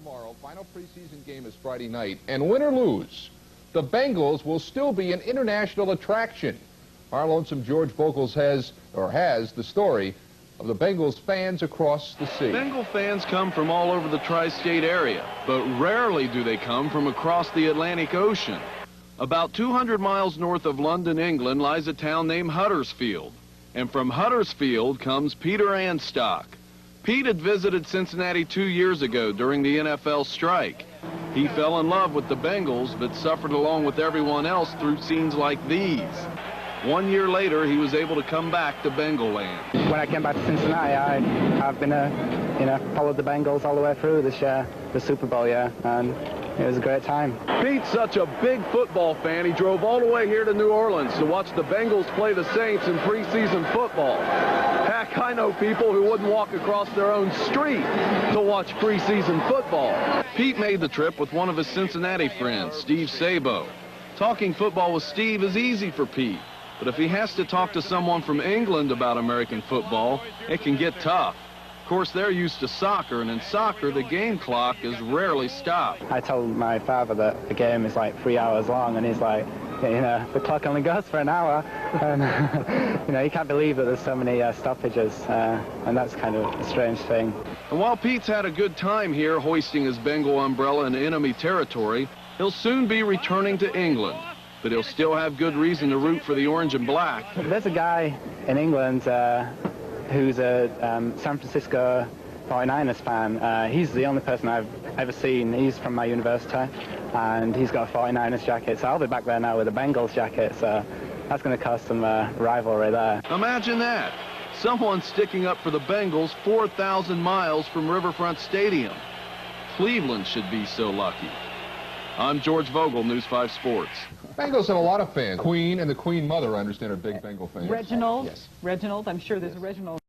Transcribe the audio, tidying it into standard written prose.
tomorrow. Final preseason game is Friday night. And win or lose, the Bengals will still be an international attraction. Our lonesome George Vogel has the story of the Bengals fans across the sea. Bengal fans come from all over the tri-state area, but rarely do they come from across the Atlantic Ocean. About 200 miles north of London, England, lies a town named Huddersfield. And from Huddersfield comes Peter Anstock. Pete had visited Cincinnati 2 years ago during the NFL strike. He fell in love with the Bengals, but suffered along with everyone else through scenes like these. 1 year later, he was able to come back to Bengal land. When I came back to Cincinnati, I've been followed the Bengals all the way through this year, the Super Bowl year, and it was a great time. Pete's such a big football fan, he drove all the way here to New Orleans to watch the Bengals play the Saints in preseason football. Heck, I know people who wouldn't walk across their own street to watch preseason football. Pete made the trip with one of his Cincinnati friends, Steve Sabo. Talking football with Steve is easy for Pete, but if he has to talk to someone from England about American football, it can get tough. Of course, they're used to soccer, and in soccer, the game clock is rarely stopped. I told my father that the game is like 3 hours long, and he's like, the clock only goes for an hour. And, he can't believe that there's so many stoppages, and that's kind of a strange thing. And while Pete's had a good time here hoisting his Bengal umbrella in enemy territory, he'll soon be returning to England. But he'll still have good reason to root for the orange and black. There's a guy in England who's a San Francisco 49ers fan. He's the only person I've ever seen. He's from my university, and he's got a 49ers jacket. So I'll be back there now with a Bengals jacket, so that's going to cause some rivalry there. Imagine that. Someone sticking up for the Bengals 4,000 miles from Riverfront Stadium. Cleveland should be so lucky. I'm George Vogel, News 5 Sports. Bengals have a lot of fans. Queen and the Queen Mother, I understand, are big Bengal fans. Reginald? Yes. Reginald, I'm sure there's a Reginald.